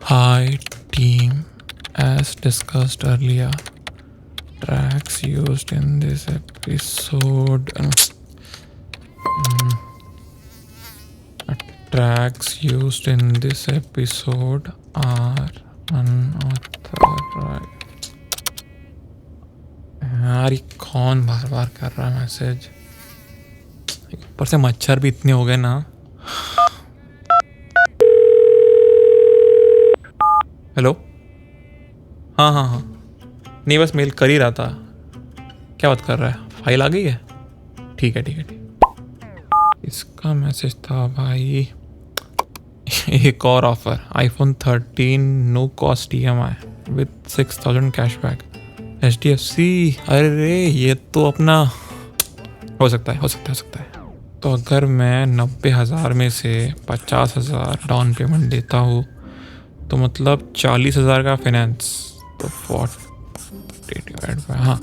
Hi team, as discussed earlier, tracks used in this episode tracks used in this episode are unauthorized. यार ये कौन बार बार कर रहा है मैसेज? ऊपर से मच्छर भी इतने हो गए ना। हेलो, हाँ, नहीं बस मेल कर ही रहा था। क्या बात कर रहा है? फाइल आ गई है? ठीक है। इसका मैसेज था भाई, एक और offer, iPhone 13 no cost EMI with 6000 cashback HDFC। अरे ये तो अपना हो सकता है। तो अगर मैं 90,000 में से 50,000 डाउन पेमेंट देता हूँ तो मतलब 40,000 का फाइनेंस, तो 40 डिवाइड बाय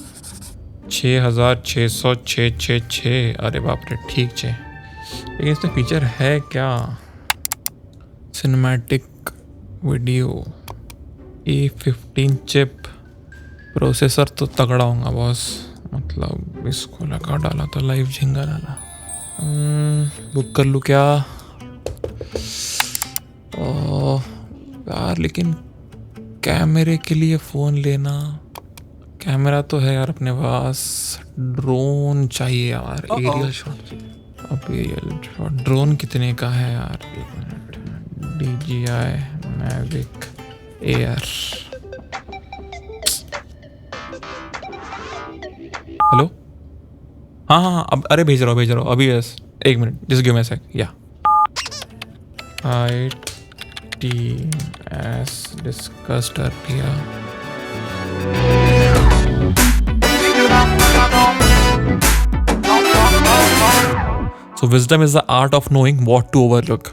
6,666। अरे बाप रे, ठीक है। लेकिन इसमें फीचर है क्या? Cinematic video, A15 chip, processor तो तगड़ा होगा बॉस। मतलब इसको लगा डाला तो लाइव झिंगा डाला। बुक कर लूँ क्या? यार लेकिन कैमरे के लिए फ़ोन लेना, कैमरा तो है यार अपने पास, ड्रोन चाहिए यार, एरियल शॉट। अब एरियल शॉट ड्रोन कितने का है यार? DJI Mavic Air। हेलो, हाँ, अब अरे भेज रहा हूँ अभी, बस एक minute, just give me a sec. Yeah I team as discussed earlier. So wisdom is the art of knowing what to overlook।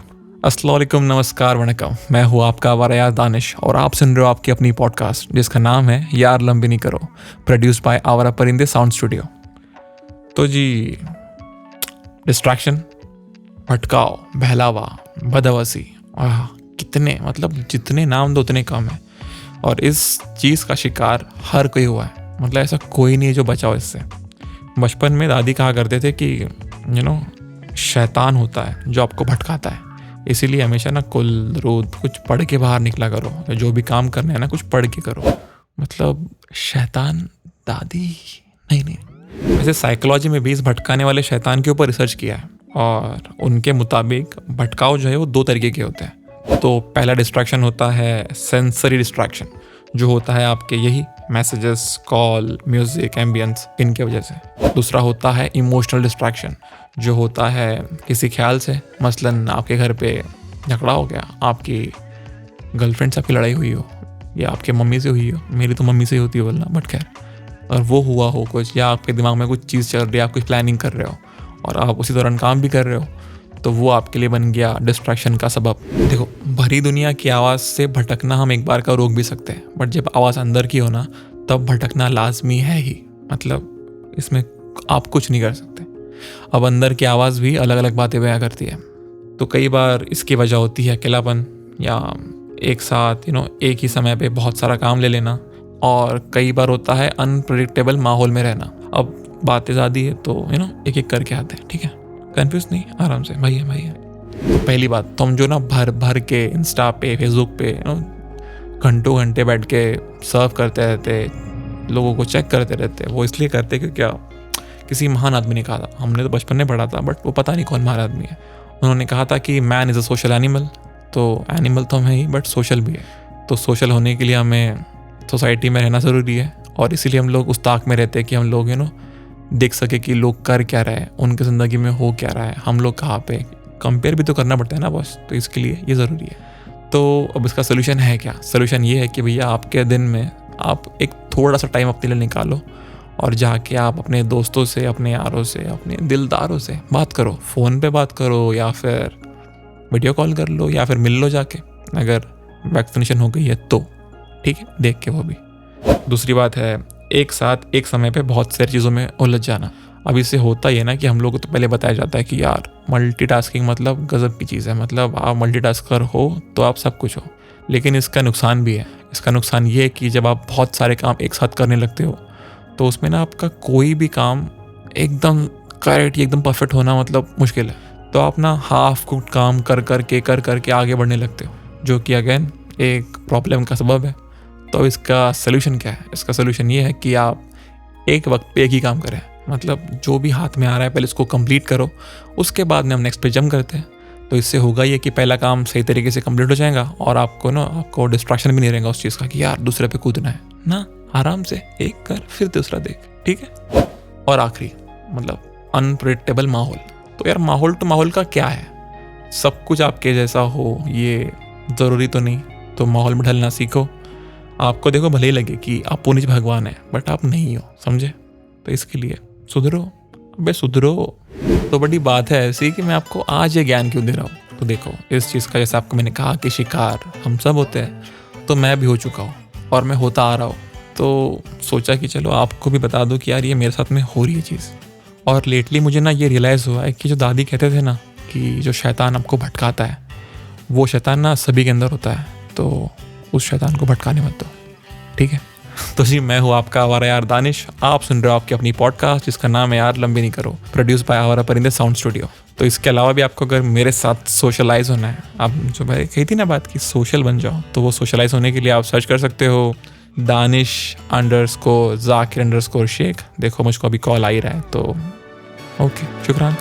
अस्सलाम वालेकुम, नमस्कार, वणकम। मैं हूँ आपका आवारा दानिश और आप सुन रहे हो आपकी अपनी पॉडकास्ट जिसका नाम है यार लंबी नहीं करो, प्रोड्यूस्ड बाय आवारा परिंदे साउंड स्टूडियो। तो जी, डिस्ट्रैक्शन, भटकाव, बहलावा, बदहवासी, कितने, मतलब जितने नाम दो उतने कम है। और इस चीज़ का शिकार हर कोई हुआ है, मतलब ऐसा कोई नहीं है जो बचा हो इससे। बचपन में दादी कहा करते थे कि शैतान होता है जो आपको भटकाता है, इसीलिए हमेशा ना कुल रोज कुछ पढ़ के बाहर निकला करो, जो भी काम करना है ना कुछ पढ़ के करो। मतलब शैतान दादी नहीं। वैसे साइकोलॉजी में भी इस भटकाने वाले शैतान के ऊपर रिसर्च किया है और उनके मुताबिक भटकाव जो है वो 2 तरीके के होते हैं। तो पहला डिस्ट्रैक्शन होता है सेंसरी डिस्ट्रैक्शन, जो होता है आपके यही मैसेजेस, कॉल, म्यूजिक, एम्बियंस, इनके वजह से। दूसरा होता है इमोशनल डिस्ट्रैक्शन, जो होता है किसी ख्याल से, मसलन आपके घर पे झगड़ा हो गया, आपकी गर्लफ्रेंड से आपकी लड़ाई हुई हो, या आपके मम्मी से हुई हो। मेरी तो मम्मी से ही होती है बोलना, बट खैर, और वो हुआ हो कुछ, या आपके दिमाग में कुछ चीज़ चल रही है, आप कुछ प्लानिंग कर रहे हो और आप उसी दौरान काम भी कर रहे हो, तो वो आपके लिए बन गया डिस्ट्रैक्शन का सबब। देखो, भरी दुनिया की आवाज़ से भटकना हम एक बार का रोक भी सकते हैं, बट जब आवाज़ अंदर की हो ना, तब भटकना लाजमी है ही। मतलब इसमें आप कुछ नहीं कर सकते। अब अंदर की आवाज़ भी अलग अलग बातें बयां करती है, तो कई बार इसकी वजह होती है अकेलापन, या एक साथ एक ही समय पे बहुत सारा काम ले लेना, और कई बार होता है अनप्रेडिक्टेबल माहौल में रहना। अब बातें ज़्यादा है तो एक एक करके आते हैं, ठीक है? कंफ्यूज नहीं, आराम से भाई है। पहली बात, तुम जो ना भर के इंस्टा पे, फेसबुक पे घंटों घंटे बैठ के सर्व करते रहते, लोगों को चेक करते रहते। वो इसलिए करते क्योंकि क्या, किसी महान आदमी ने कहा था, हमने तो बचपन में पढ़ा था, बट वो पता नहीं कौन महान आदमी है। उन्होंने कहा था कि man is a social animal. तो एनिमल तो हम है ही, बट सोशल भी है। तो सोशल होने के लिए हमें सोसाइटी में रहना ज़रूरी है, और इसीलिए हम लोग उस ताक में रहते हैं कि हम लोग देख सके कि लोग कर क्या रहे हैं, उनकी ज़िंदगी में हो क्या रहा है, हम लोग कहाँ पे। कंपेयर भी तो करना पड़ता है ना बॉस, तो इसके लिए ये ज़रूरी है। तो अब इसका सोल्यूशन है क्या? सोल्यूशन ये है कि भैया आपके दिन में आप एक थोड़ा सा टाइम अपने लिए निकालो और जाके आप अपने दोस्तों से, अपने यारों से, अपने दिलदारों से बात करो। फ़ोन पे बात करो, या फिर वीडियो कॉल कर लो, या फिर मिल लो जाके, अगर वैक्सीनेशन हो गई है तो, ठीक है, देख के वो भी। दूसरी बात है, एक साथ एक समय पे बहुत सारी चीज़ों में उलझ जाना। अब इससे होता ही है ना कि हम लोग को तो पहले बताया जाता है कि यार मल्टीटास्किंग मतलब गजब की चीज़ है, मतलब आप मल्टीटास्कर हो तो आप सब कुछ हो। लेकिन इसका नुकसान भी है। इसका नुकसान ये है कि जब आप बहुत सारे काम एक साथ करने लगते हो तो उसमें ना आपका कोई भी काम एकदम करेक्ट, एकदम परफेक्ट होना मतलब मुश्किल है। तो आप ना हाफ कुड काम कर करके आगे बढ़ने लगते हो, जो कि अगेन एक प्रॉब्लम का सबब है। तो इसका सोल्यूशन क्या है? इसका सोल्यूशन ये है कि आप एक वक्त पे एक ही काम करें। मतलब जो भी हाथ में आ रहा है पहले उसको कंप्लीट करो, उसके बाद में हम नेक्स्ट पे जंप करते हैं। तो इससे होगा ये कि पहला काम सही तरीके से कंप्लीट हो जाएगा और आपको डिस्ट्रैक्शन भी नहीं रहेगा उस चीज़ का कि यार दूसरे पे कूदना है ना। आराम से एक कर फिर दूसरा देख, ठीक है। और आखिरी मतलब अनप्रेडिक्टेबल माहौल। तो यार माहौल तो माहौल का क्या है, सब कुछ आपके जैसा हो ये ज़रूरी तो नहीं। तो माहौल में ढलना सीखो। आपको देखो भले ही लगे कि आप पूर्ण भगवान है, बट आप नहीं हो, समझे? तो इसके लिए सुधरो, अबे सुधरो। तो बड़ी बात है ऐसी कि मैं आपको आज ये ज्ञान क्यों दे रहा हूँ। तो देखो इस चीज़ का, जैसे आपको मैंने कहा कि शिकार हम सब होते हैं, तो मैं भी हो चुका हूँ और मैं होता आ रहा हूँ। तो सोचा कि चलो आपको भी बता दो कि यार ये मेरे साथ में हो रही है चीज़। और लेटली मुझे ना ये रियलाइज़ हुआ है कि जो दादी कहते थे ना कि जो शैतान आपको भटकाता है, वो शैतान ना सभी के अंदर होता है। तो उस शैतान को भटकाने मत दो, ठीक है। तो जी मैं हूँ आपका आवारा यार दानिश। आप सुन रहे हो आपकी अपनी पॉडकास्ट जिसका नाम है यार लंबी नहीं करो, प्रोड्यूस बाय आवारा परिंदे साउंड स्टूडियो। तो इसके अलावा भी आपको अगर मेरे साथ सोशलाइज होना है, आप जो भाई कही थी ना बात कि सोशल बन जाओ, तो वो सोशलाइज होने के लिए आप सर्च कर सकते हो दानिश_जाकिर_शेख। देखो मुझको अभी कॉल आ ही रहा है, तो ओके, शुक्रान।